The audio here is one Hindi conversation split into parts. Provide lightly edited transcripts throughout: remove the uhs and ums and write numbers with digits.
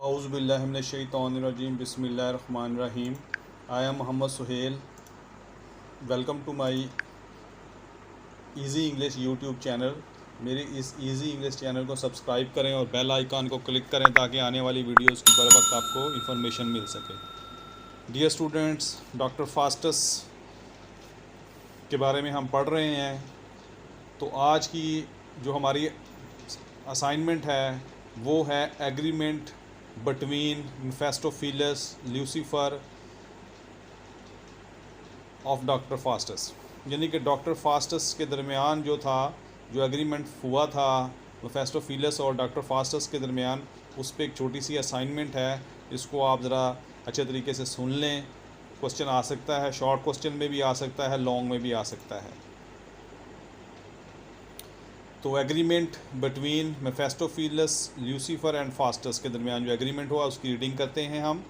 औज़ुबिल्लाहिमिनश्शैतानिर्रजीम बिस्मिल्लाहिर्रहमानिर्रहीम। I am Mohammad Suhel. Welcome to my easy English YouTube channel. मेरे इस इजी इंग्लिश चैनल को सब्सक्राइब करें और बेल आइकन को क्लिक करें ताकि आने वाली वीडियोस की बर वक्त आपको इन्फॉर्मेशन मिल सके। डियर स्टूडेंट्स, डॉक्टर फास्टस के बारे में हम पढ़ रहे हैं। तो आज की जो हमारी असाइनमेंट है वो है agreement between Mephistopheles Lucifer of doctor Faustus, यानी कि डॉक्टर फास्टस के दरमियान जो एग्रीमेंट हुआ था मेफिस्टोफेलिस और डॉक्टर फास्टस के दरमियान, उस पर एक छोटी सी असाइनमेंट है। इसको आप ज़रा अच्छे तरीके से सुन लें। क्वेश्चन आ सकता है, शॉर्ट क्वेश्चन में भी आ सकता है, लॉन्ग में भी आ सकता है। तो agreement between Mephistopheles Lucifer and Faustus के दरमियान जो एग्रीमेंट हुआ उसकी रीडिंग करते हैं हम।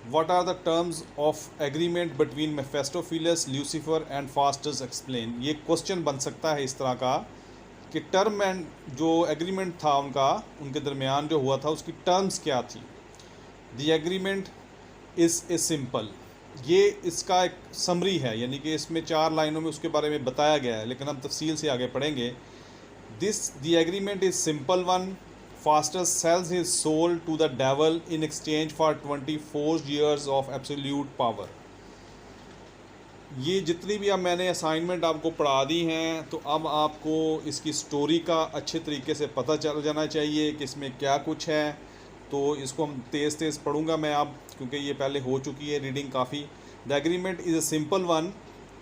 What are the terms of agreement between Mephistopheles Lucifer and Faustus explain. ये क्वेश्चन बन सकता है इस तरह का कि टर्म एंड जो एग्रीमेंट था उनके दरमियान जो हुआ था उसकी टर्म्स क्या थी। The agreement is a simple, ये इसका एक समरी है, यानी कि इसमें 4 लाइनों में उसके बारे में बताया गया है, लेकिन हम तफसील से आगे पढ़ेंगे। The agreement is simple one. Faustus sells his soul to the devil in exchange for 24 years of absolute power. ये जितनी भी अब मैंने असाइनमेंट आपको पढ़ा दी हैं, तो अब आपको इसकी स्टोरी का अच्छे तरीके से पता चल जाना चाहिए कि इसमें क्या कुछ है। तो इसको हम तेज़ तेज़ पढ़ूंगा मैं अब, क्योंकि ये पहले हो चुकी है रीडिंग काफ़ी। The agreement is a simple one.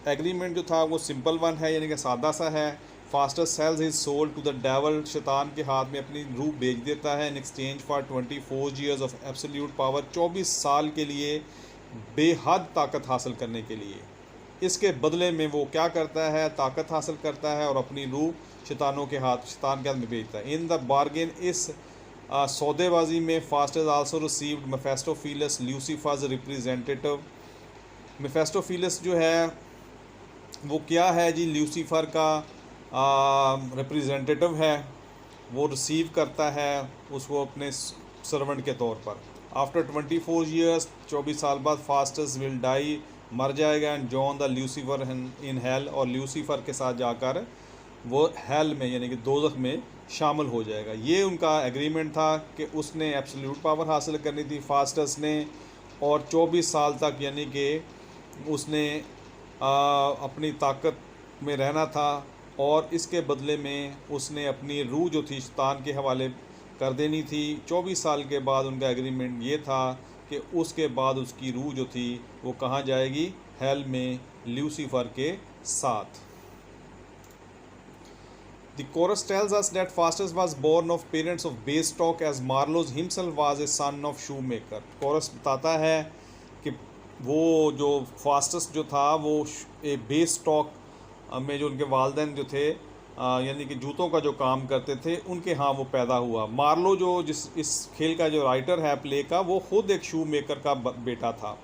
Agreement जो था वो सिंपल वन है, यानी कि सादा सा है। Faustus sells his soul to the devil, शैतान के हाथ में अपनी रूह बेच देता है। In exchange for 24 years of absolute power, 24 साल के लिए बेहद ताकत हासिल करने के लिए। इसके बदले में वो क्या करता है, ताकत हासिल करता है और अपनी रूह शैतान के हाथ में बेचता है। इन द बार्गेन, इस सौदेबाजी में फास्टस आल्सो रिसीव्ड मेफिस्टोफेलिस ल्यूसीफर्स रिप्रेजेंटेटिव। मेफिस्टोफेलिस जो है वो क्या है जी, ल्यूसीफर का रिप्रेजेंटेटिव है। वो रिसीव करता है उसको अपने सर्वेंट के तौर पर। आफ्टर 24 years, 24 साल बाद फास्टस विल डाई, मर जाएगा। And join the Lucifer in hell, और ल्यूसीफर के साथ जाकर वो हेल में यानी कि दोज़ख में शामिल हो जाएगा। ये उनका एग्रीमेंट था कि उसने एब्सोल्यूट पावर हासिल करनी थी फास्टस ने, और 24 साल तक यानी कि उसने अपनी ताकत में रहना था, और इसके बदले में उसने अपनी रूह जो थी शैतान के हवाले कर देनी थी। 24 साल के बाद उनका एग्रीमेंट ये था कि उसके बाद उसकी रूह जो थी वो कहाँ जाएगी, हेल में ल्यूसीफर के साथ। The chorus tells us that Faustus was born of parents of base stock, as Marlowe himself was a son of shoemaker. Chorus बताता है कि वो जो फास्टस जो था वो बेस स्टॉक में जो उनके वालिदैन जो थे यानी कि जूतों का जो काम करते थे उनके यहाँ वो पैदा हुआ। मार्लो जो इस खेल का जो राइटर है प्ले का, वो खुद एक शू मेकर का बेटा था।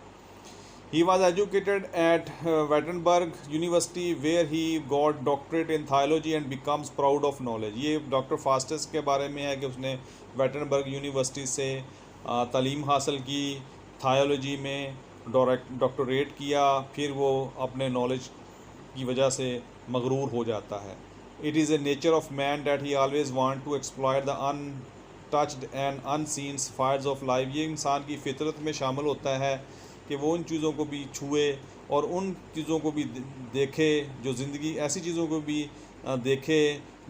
He was educated at Wittenberg University, where he got doctorate in theology and becomes proud of knowledge. ये डॉक्टर फास्टस के बारे में है कि उसने वेटनबर्ग यूनिवर्सिटी से तालीम हासिल की, थायोलॉजी में डॉक्टरेट किया, फिर वो अपने नॉलेज की वजह से मगरूर हो जाता है। It is a nature of man that he always want to exploit the untouched and unseen spheres of life. ये इंसान की फितरत में शामिल होता है कि वो उन चीज़ों को भी छुए और उन चीज़ों को भी देखे, जो ज़िंदगी ऐसी चीज़ों को भी देखे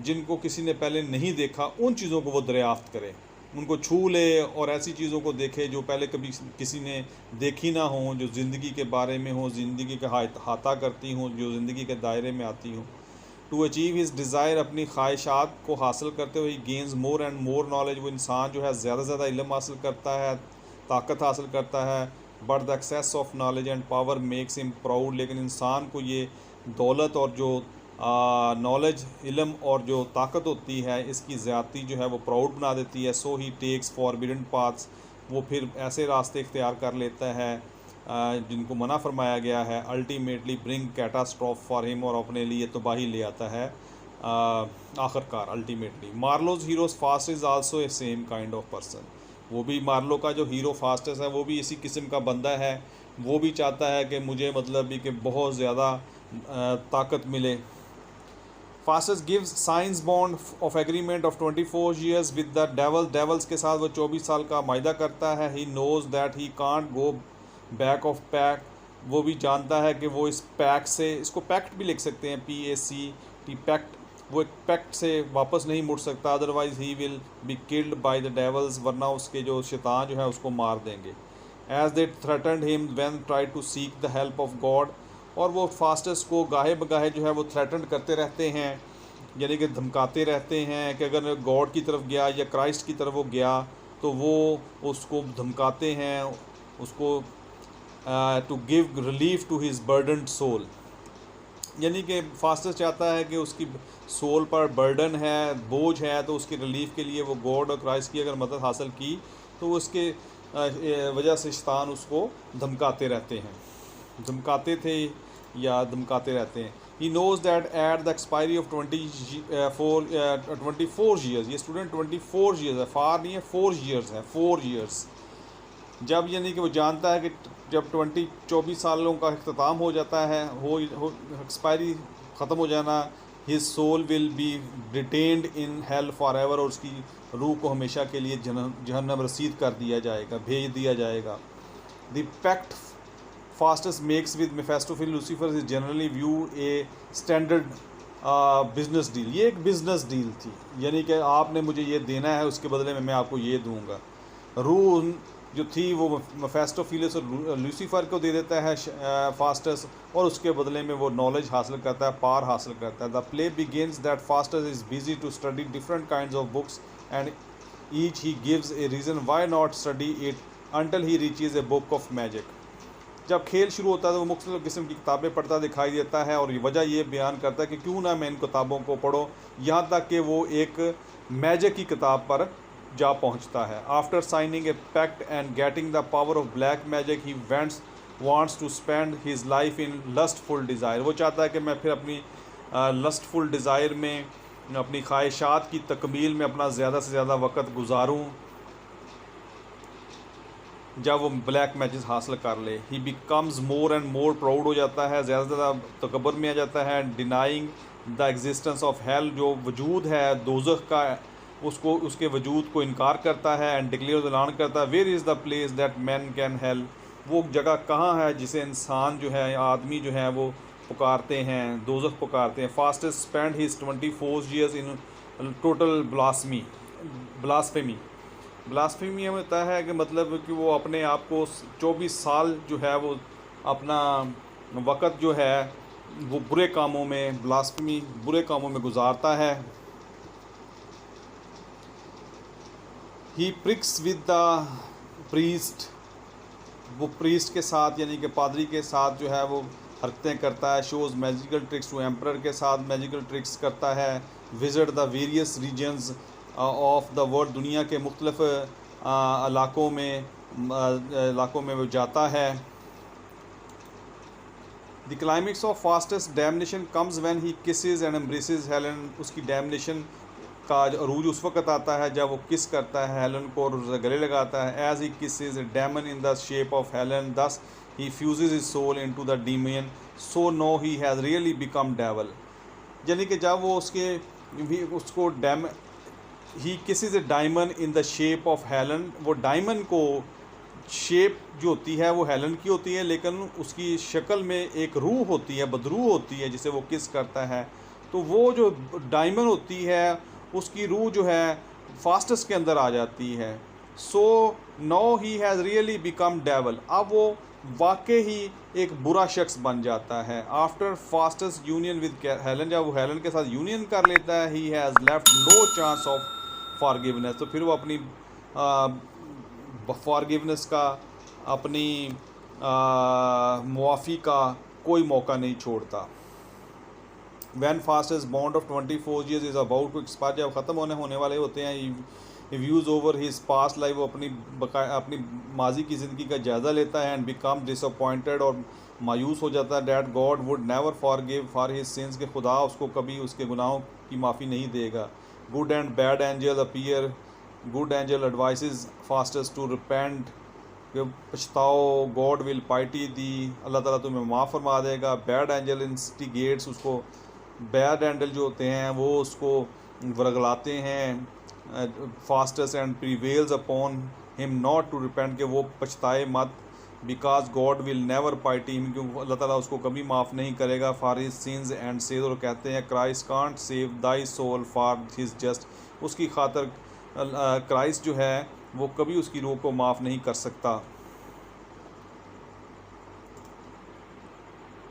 जिनको किसी ने पहले नहीं देखा, उन चीज़ों को वो दरियाफ्त करे, उनको छू ले और ऐसी चीज़ों को देखे जो पहले कभी किसी ने देखी ना हो, जो ज़िंदगी के बारे में हो, ज़िंदगी का हाता करती हों, जो ज़िंदगी के दायरे में आती हों। टू अचीव हिज डिज़ायर, अपनी ख्वाहिशात को हासिल करते हुए gains more and more knowledge, वो इंसान जो है ज़्यादा से ज़्यादा इल्म हासिल करता है, ताकत हासिल करता है। But the excess of knowledge and power makes him proud, लेकिन इंसान को ये दौलत और जो नॉलेज, इल्म और जो ताकत होती है, इसकी ज़्यादती जो है वो प्राउड बना देती है। सो ही टेक्स फॉरबिडन पाथ्स, वो फिर ऐसे रास्ते इख्तियार कर लेता है जिनको मना फरमाया गया है। Ultimately bring catastrophe for him, और अपने लिए तबाही ले आता है आखिरकार ultimately Marlowe's heroes fast is also a same kind of person. वो भी मार्लो का जो हीरो फास्टेस्ट है वो भी इसी किस्म का बंदा है। वो भी चाहता है कि मुझे मतलब भी कि बहुत ज़्यादा ताकत मिले। Fastest gives science bond of agreement of 24 years with the dwells के साथ वो 24 साल का मायदा करता है। He knows that he can't go back of pack. वो भी जानता है कि वो इस पैक से, इसको पैक्ट भी लिख सकते हैं, PACT पैक्ट, वो एक पैक्ट से वापस नहीं मुड़ सकता। Otherwise he will be killed by the devils, वरना उसके जो शैतान जो है उसको मार देंगे। As they threatened him when try to seek the help of God. और वो फास्टेस्ट को गाहे बगाहे जो है वो थ्रेटन करते रहते हैं, यानी कि धमकाते रहते हैं कि अगर गॉड की तरफ गया या क्राइस्ट की तरफ वो गया तो वो उसको धमकाते हैं, उसको to give relief to his burdened soul. यानी कि फास्टेस्ट चाहता है कि उसकी सोल पर बर्डन है, बोझ है, तो उसकी रिलीफ के लिए वो गॉड और क्राइस्ट की अगर मदद हासिल की तो उसके वजह से शैतान उसको धमकाते रहते हैं, धमकाते थे या धमकाते रहते हैं। He knows that at the expiry of 24 years, ये स्टूडेंट 24 ईयर्स है, फार नहीं है, 4 ईयर्स है, 4 ईयर्स। जब यानी कि वो जानता है कि जब 24 सालों का अख्ताम हो जाता है, हो एक्सपायरी ख़त्म हो जाना, his soul will be detained in hell for ever, और उसकी रूह को हमेशा के लिए जहन्नम रसीद कर दिया जाएगा, भेज दिया जाएगा। The pact Faustus makes with Mephistopheles Lucifer is generally view a standard business deal. ये एक बिज़नेस डील थी, यानी कि आपने मुझे ये देना है, उसके बदले में मैं आपको ये दूंगा। रूह जो थी वो मेफेस्टोफिलस और लूसीफर को दे देता है फास्टस, और उसके बदले में वो नॉलेज हासिल करता है, पार हासिल करता है। The play begins that Faustus is busy to study different kinds of books and each he gives a reason why not study it until he reaches a book of magic. जब खेल शुरू होता है तो वो मुख्तलिफ़ किस्म की किताबें पढ़ता दिखाई देता है, और वजह ये बयान करता है कि क्यों ना मैं इन किताबों को पढ़ो, यहाँ तक कि वो एक मैजिक की किताब पर जा पहुंचता है। After signing a pact and getting the power of black magic he wants to spend his life in lustful desire. वो चाहता है कि मैं फिर अपनी लस्टफुल डिज़ायर में, अपनी ख्वाहिशात की तकमील में अपना ज़्यादा से ज़्यादा वक़्त गुजारूँ जब वो ब्लैक मैजिक हासिल कर ले। ही becomes more and more proud हो जाता है, ज़्यादा से ज़्यादा तकब्बुर में आ जाता है। Denying the existence of hell, जो वजूद है दोज़ख का, उसको, उसके वजूद को इनकार करता है। एंड डिक्लेयर ऐलान करता है, where is the place that man can hell, वो जगह कहाँ है जिसे इंसान जो है, आदमी जो है वो पुकारते हैं, दोज़ख पुकारते हैं। Fastest spend his 24 years in total blasphemy. Blasphemy में होता है कि मतलब कि वो अपने आप को 24 साल जो है वो अपना वक़्त जो है वो बुरे कामों में, ब्लास्फेमी बुरे कामों में गुजारता है। ही प्रिक्स विद द प्रीस्ट, वो प्रीस्ट के साथ यानी कि पादरी के साथ जो है वो हरकतें करता है। Shows magical tricks to emperor के साथ मैजिकल ट्रिक्स करता है। Visit the various regions of the world, दुनिया के मुख्तलिफ़ इलाक़ों में वो जाता है। The climax of Faustus damnation comes when he kisses and embraces Helen. उसकी डैमनेशन का अरूज उस वक्त आता है जब वो किस करता है हेलन को और गले लगाता है। As he kisses a demon in the shape of Helen, thus he fuses his soul into the demon, so no he has really become devil. यानी कि जब वो उसको he kisses a diamond in the shape of Helen, वो डायमंड को शेप जो होती है वो हेलन की होती है, लेकिन उसकी शक्ल में एक रूह होती है, बदरूह होती है, जिसे वो किस करता है। तो वो जो डायमंड होती है उसकी रूह जो है फास्टेस्ट के अंदर आ जाती है। So no he has really become devil, अब वो वाकई ही एक बुरा शख्स बन जाता है। After Faustus union with Helen, जब वो हेलन के साथ यूनियन कर लेता है, he has left no chance of forgiveness, तो फिर वो अपनी फॉरगिवनेस का, अपनी मुआफ़ी का कोई मौका नहीं छोड़ता। When Faustus bond of 24 years is about to expire, जब ख़त्म होने वाले होते हैं, views over his past life, वो अपनी माजी की ज़िंदगी का जायज़ा लेता है। एंड बिकम डिसअपॉइंटेड, और मायूस हो जाता है। That God would never forgive for his since, के खुदा उसको कभी उसके गुनाहों की माफ़ी नहीं देगा। Good and bad angel appear, good angel advises Faustus to repent, कि पछताओ, गॉड विल पाइटी दी, अल्लाह ताला तुम्हें माफ़ फरमा देगा। बैड एंजल इंस्टिगेट्स, उसको बैड एंजल जो होते हैं वो उसको वरगलाते हैं। Faustus and prevails upon him not to repent, के वो पछताए मत। Because God will never pity him, क्योंकि अल्लाह ताला उसको कभी माफ़ नहीं करेगा। For his sins and says, और कहते हैं Christ can't save thy soul for his just, उसकी खातर क्राइस्ट जो है वो कभी उसकी रूह को माफ़ नहीं कर सकता।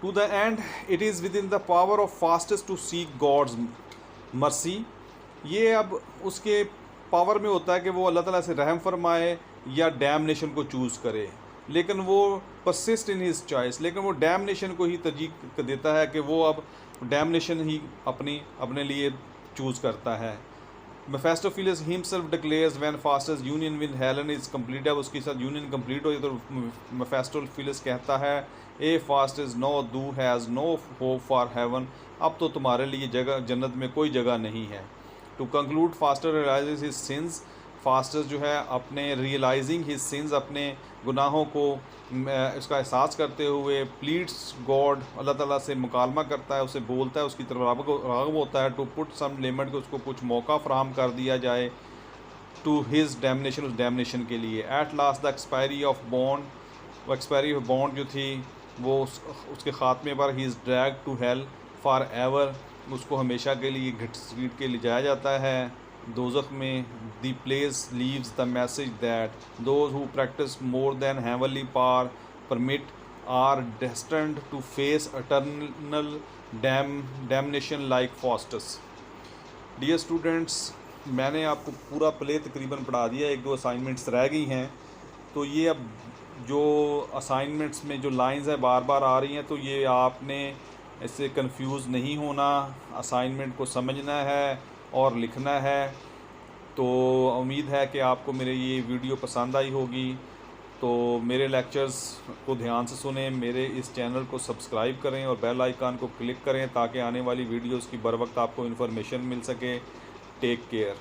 To the end it is within the power of Faustus to seek God's mercy, ये अब उसके पावर में होता है कि वो अल्लाह ताला से रहम फरमाए या डैमनेशन को चूज़ करे, लेकिन वो परसिस्ट इन हिज चॉइस, लेकिन वो डैमनेशन को ही तरजीह देता है कि वो अब डैमनेशन ही अपने लिए चूज़ करता है। Mephistopheles himself declares when Faustus union with Helen is complete, अब उसके साथ यूनियन कंप्लीट हो तो मेफेस्टोफिलस कहता है a Faustus no do has no hope for heaven, अब तो तुम्हारे लिए जगह जन्नत में कोई जगह नहीं है। To conclude Faustus realizes his sins, Faustus जो है अपने रियलाइजिंग हिज सिंस, अपने गुनाहों को इसका एहसास करते हुए प्लीड्स गॉड, अल्लाह ताला से मुकालमा करता है, उसे बोलता है, उसकी तरफ राग़ब होता है। टू पुट सम लिमिट, को उसको कुछ मौका फराहम कर दिया जाए टू हिज डैमनेशन, उस डैमनेशन के लिए। At last the expiry of bond, वो एक्सपायरी ऑफ बॉन्ड जो थी वो उसके ख़ात्मे पर ही is drag to hell for ever, उसको हमेशा के लिए घसीट के ले जाया जाता है दोज़ख में। The place leaves the message that those who practice more than heavenly power permit are destined to face eternal damnation like Faustus. Dear students, मैंने आपको पूरा प्ले तकरीबन पढ़ा दिया, एक दो असाइनमेंट्स रह गई हैं, तो ये अब जो असाइनमेंट्स में जो लाइंस हैं बार बार आ रही हैं, तो ये आपने इससे कंफ्यूज नहीं होना, असाइनमेंट को समझना है और लिखना है। तो उम्मीद है कि आपको मेरे ये वीडियो पसंद आई होगी। तो मेरे लेक्चर्स को ध्यान से सुनें, मेरे इस चैनल को सब्सक्राइब करें और बेल आइकन को क्लिक करें ताकि आने वाली वीडियोस की बर वक्त आपको इन्फॉर्मेशन मिल सके। Take care.